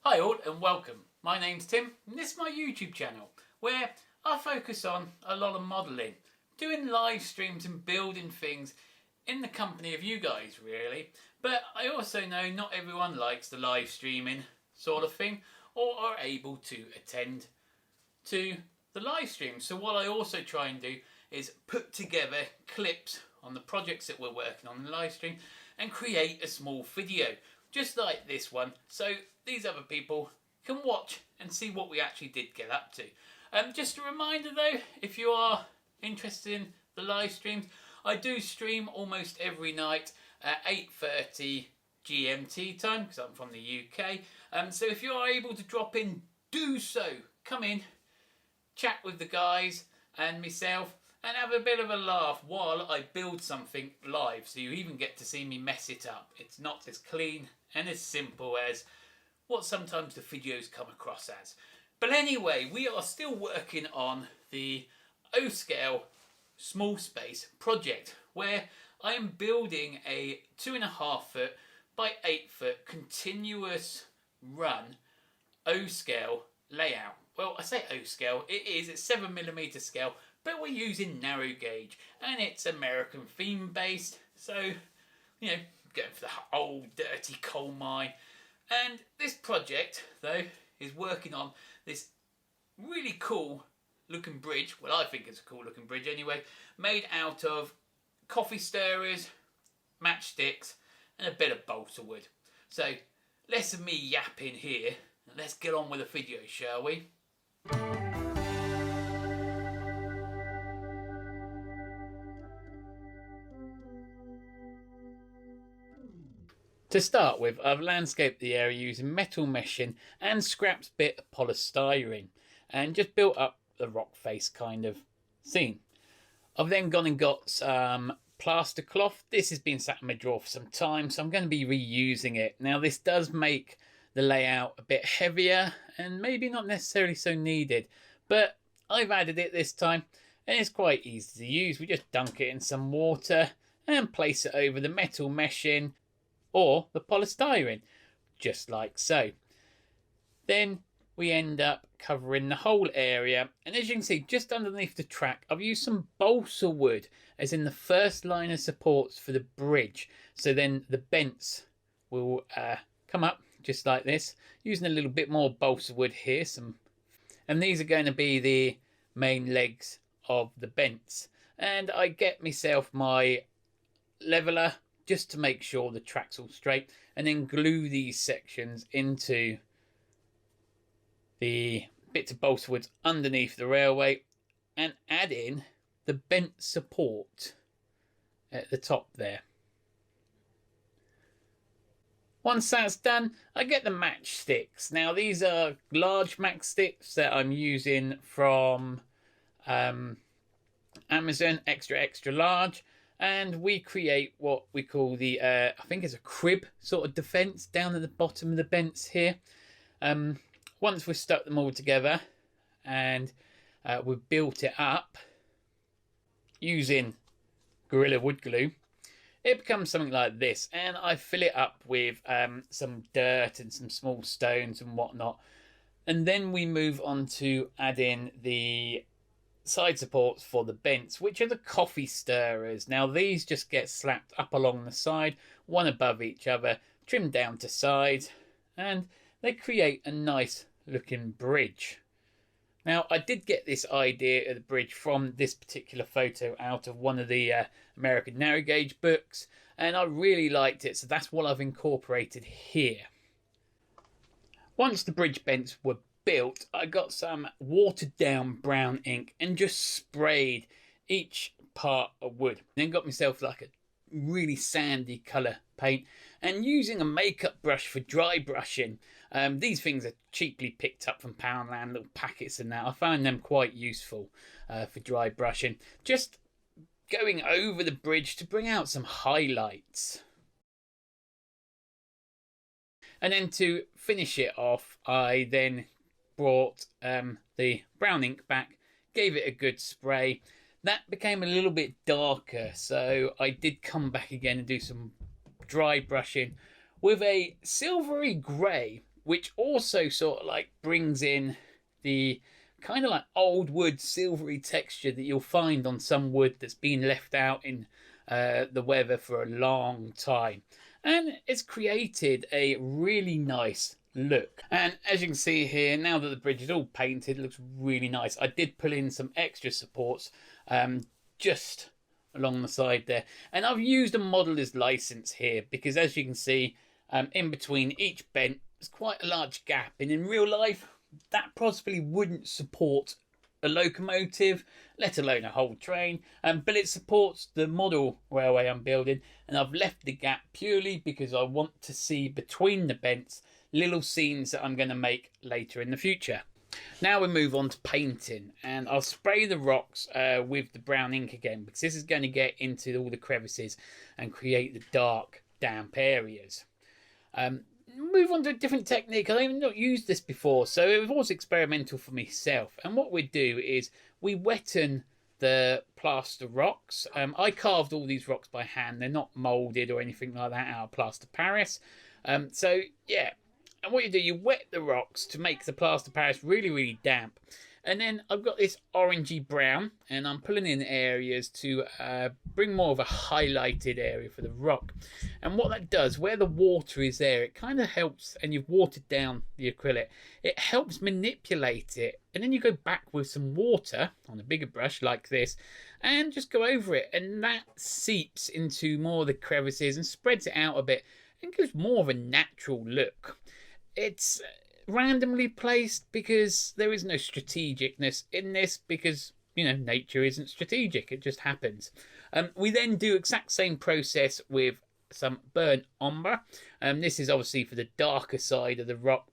Hi all and welcome. My name's Tim and this is my YouTube channel where I focus on a lot of modelling, doing live streams and building things in the company of you guys really. But I also know not everyone likes the live streaming sort of thing or are able to attend to the live stream. So what I also try and do is put together clips on the projects that we're working on in the live stream and create a small video just like this one, so these other people can watch and see what we actually did get up to. Just a reminder though, if you are interested in the live streams, I do stream almost every night at 8:30 GMT time because I'm from the UK. So if you are able to drop in, do so. Come in, chat with the guys and myself and have a bit of a laugh while I build something live, so you even get to see me mess it up. It's not as clean and as simple as what sometimes the videos come across as. But anyway, we are still working on the O-scale small space project where I am building a 2.5 foot by 8 foot continuous run O-scale layout. Well, I say O-scale, it's 7mm scale, but we're using narrow gauge and it's American theme based, so you know, going for the old dirty coal mine. And this project though is working on this really cool looking bridge, well I think it's a cool looking bridge anyway, made out of coffee stirrers, matchsticks and a bit of balsa wood. So less of me yapping here, let's get on with the video, shall we? To start with, I've landscaped the area using metal meshing and scrapped bit of polystyrene and just built up the rock face kind of scene. I've then gone and got some plaster cloth. This has been sat in my drawer for some time, so I'm going to be reusing it. Now this does make the layout a bit heavier and maybe not necessarily so needed, but I've added it this time and it's quite easy to use. We just dunk it in some water and place it over the metal meshing or the polystyrene, just like so. Then we end up covering the whole area, and as you can see just underneath the track I've used some balsa wood as in the first line of supports for the bridge, so then the bents will come up just like this, using a little bit more balsa wood here, and these are going to be the main legs of the bents. And I get myself my leveler just to make sure the track's all straight, and then glue these sections into the bits of balsa wood underneath the railway and add in the bent support at the top there. Once that's done, I get the matchsticks. Now these are large matchsticks that I'm using from Amazon, extra large. And we create what we call the, I think it's a crib sort of defence down at the bottom of the bents here. Once we've stuck them all together and we've built it up using Gorilla Wood Glue, it becomes something like this. And I fill it up with some dirt and some small stones and whatnot. And then we move on to add in the side supports for the bents, which are the coffee stirrers. Now these just get slapped up along the side, one above each other, trimmed down to sides, and they create a nice looking bridge. Now I did get this idea of the bridge from this particular photo out of one of the American narrow gauge books, and I really liked it, so that's what I've incorporated here. Once the bridge bents were built, I got some watered down brown ink and just sprayed each part of wood. Then got myself like a really sandy colour paint and using a makeup brush for dry brushing. These things are cheaply picked up from Poundland, little packets and that. I found them quite useful for dry brushing. Just going over the bridge to bring out some highlights. And then to finish it off, I then brought the brown ink back, gave it a good spray. That became a little bit darker, so I did come back again and do some dry brushing with a silvery grey, which also sort of like brings in the kind of like old wood silvery texture that you'll find on some wood that's been left out in the weather for a long time. And it's created a really nice look. And as you can see here, now that the bridge is all painted, it looks really nice. I did pull in some extra supports just along the side there, and I've used a modeller's license here because, as you can see, in between each bent there's quite a large gap, and in real life that possibly wouldn't support a locomotive, let alone a whole train, but it supports the model railway I'm building, and I've left the gap purely because I want to see between the bents little scenes that I'm going to make later in the future. Now we move on to painting, and I'll spray the rocks with the brown ink again because this is going to get into all the crevices and create the dark, damp areas. Move on to a different technique. I've not used this before, so it was experimental for myself. And what we do is we wetten the plaster rocks. I carved all these rocks by hand. They're not moulded or anything like that out of plaster Paris. So yeah. And what you do, you wet the rocks to make the plaster Paris really, really damp. And then I've got this orangey brown, and I'm pulling in areas to bring more of a highlighted area for the rock. And what that does, where the water is there, it kind of helps, and you've watered down the acrylic, it helps manipulate it. And then you go back with some water on a bigger brush like this, and just go over it. And that seeps into more of the crevices and spreads it out a bit and gives more of a natural look. It's randomly placed because there is no strategicness in this because, you know, nature isn't strategic. It just happens. We then do exact same process with some burnt umber. This is obviously for the darker side of the rock.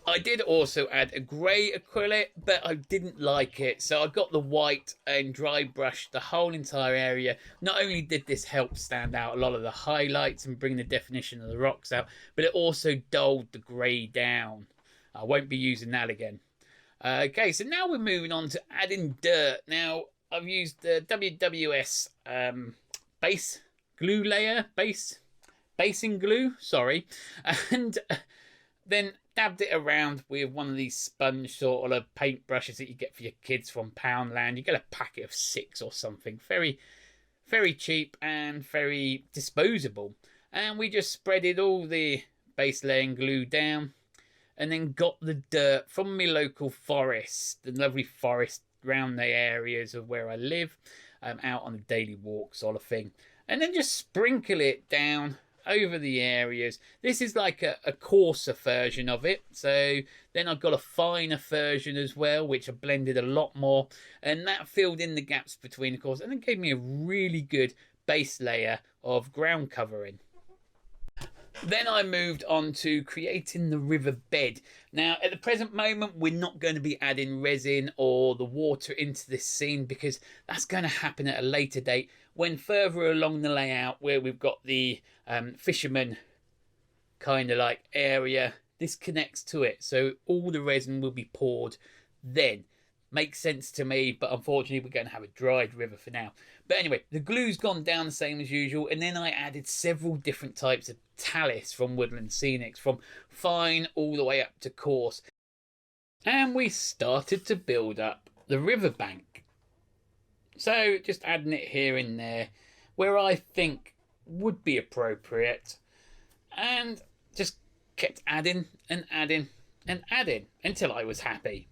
I did also add a grey acrylic, but I didn't like it, so I got the white and dry brushed the whole entire area. Not only did this help stand out a lot of the highlights and bring the definition of the rocks out, but it also dulled the grey down. I won't be using that again. Okay, so now we're moving on to adding dirt. Now, I've used the WWS base glue layer, basing glue, sorry, and then dabbed it around with one of these sponge sort of paint brushes that you get for your kids from Poundland. You get a packet of 6 or something. Very, very cheap and very disposable. And we just spreaded all the base layer and glue down, and then got the dirt from my local forest, the lovely forest around the areas of where I live, out on a daily walk sort of thing. And then just sprinkle it down over the areas. This is like a coarser version of it, so then I've got a finer version as well, which I blended a lot more, and that filled in the gaps between, of course, and it gave me a really good base layer of ground covering. Then I moved on to creating the riverbed. Now, at the present moment, we're not going to be adding resin or the water into this scene because that's going to happen at a later date when further along the layout where we've got the fisherman kind of like area. This connects to it, so all the resin will be poured then. Makes sense to me, but unfortunately we're going to have a dried river for now. But anyway, the glue's gone down the same as usual, and then I added several different types of talus from Woodland Scenics, from fine all the way up to coarse. And we started to build up the riverbank. So just adding it here and there where I think would be appropriate, and just kept adding and adding and adding until I was happy.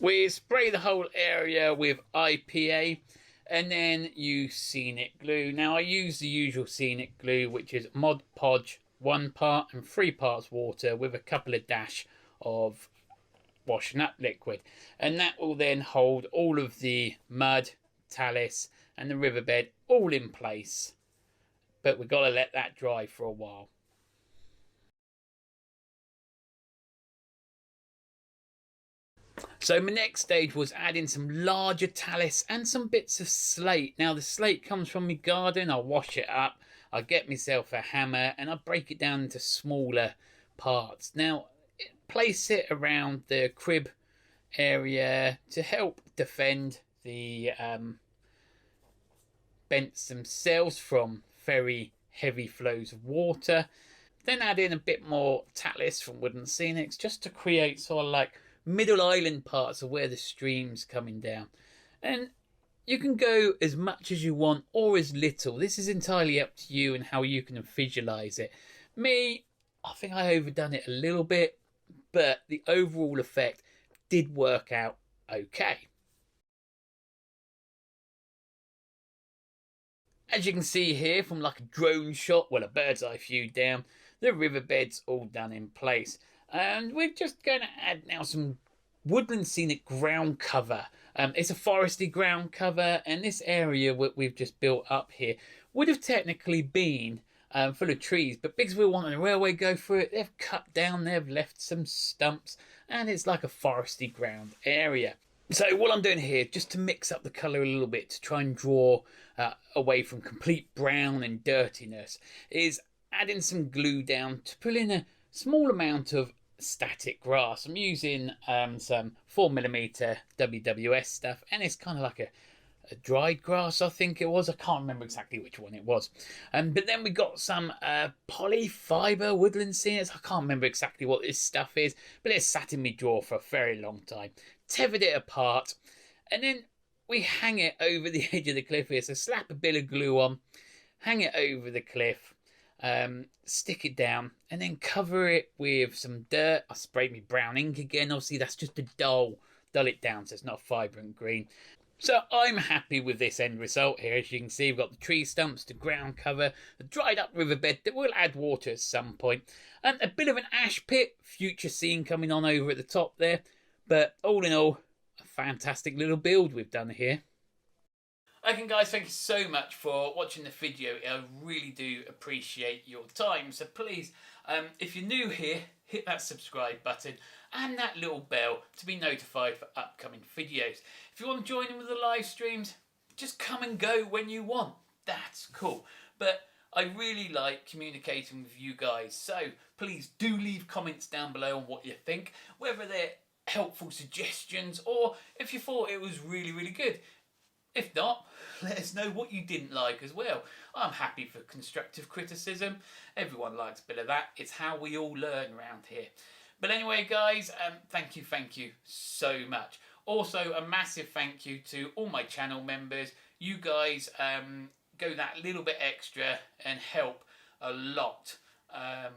We spray the whole area with IPA and then use scenic glue. Now I use the usual scenic glue, which is Mod Podge 1 part and 3 parts water with a couple of dash of washing up liquid, and that will then hold all of the mud, talus and the riverbed all in place, but we've got to let that dry for a while. So my next stage was adding some larger talus and some bits of slate. Now the slate comes from my garden. I'll wash it up, I'll get myself a hammer and I'll break it down into smaller parts. Now place it around the crib area to help defend the bents themselves from very heavy flows of water. Then add in a bit more talus from Wooden Scenics just to create sort of like middle island parts of where the stream's coming down. And you can go as much as you want or as little. This is entirely up to you and how you can visualize it. Me, I think I overdone it a little bit, but the overall effect did work out okay. As you can see here from like a drone shot, well, a bird's eye view down, the riverbed's all done in place. And we're just going to add now some woodland scenic ground cover. It's a foresty ground cover, and this area we've just built up here would have technically been full of trees, but because we're wanting a railway go through it, they've cut down, they've left some stumps, and it's like a foresty ground area. So what I'm doing here, just to mix up the colour a little bit, to try and draw away from complete brown and dirtiness, is adding some glue down to pull in a small amount of static grass. I'm using some 4mm WWS stuff, and it's kind of like a dried grass, I think it was. I can't remember exactly which one it was. But then we got some polyfiber woodland scenes. I can't remember exactly what this stuff is, but it's sat in my drawer for a very long time. Tethered it apart, and then we hang it over the edge of the cliff here. So slap a bit of glue on, hang it over the cliff, stick it down, and then cover it with some dirt. I sprayed me brown ink again. Obviously, that's just to dull it down so it's not vibrant green. So I'm happy with this end result here. As you can see, we've got the tree stumps, the ground cover, the dried up riverbed that will add water at some point, and a bit of an ash pit, future scene coming on over at the top there. But all in all, a fantastic little build we've done here. Okay guys, thank you so much for watching the video. I really do appreciate your time. So please, if you're new here, hit that subscribe button and that little bell to be notified for upcoming videos. If you want to join in with the live streams, just come and go when you want. That's cool. But I really like communicating with you guys. So please do leave comments down below on what you think, whether they're helpful suggestions or if you thought it was really, really good. If not, let us know what you didn't like as well. I'm happy for constructive criticism. Everyone likes a bit of that. It's how we all learn around here. But anyway, guys, thank you so much. Also, a massive thank you to all my channel members. You guys go that little bit extra and help a lot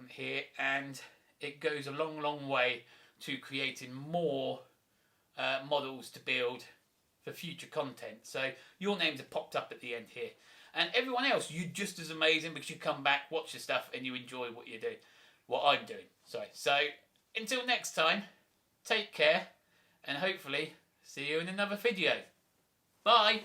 here, and it goes a long, long way to creating more models to build for future content. So your names are popped up at the end here. And everyone else, you're just as amazing because you come back, watch the stuff, and you enjoy what you do. What I'm doing. Sorry. So until next time, take care, and hopefully see you in another video. Bye!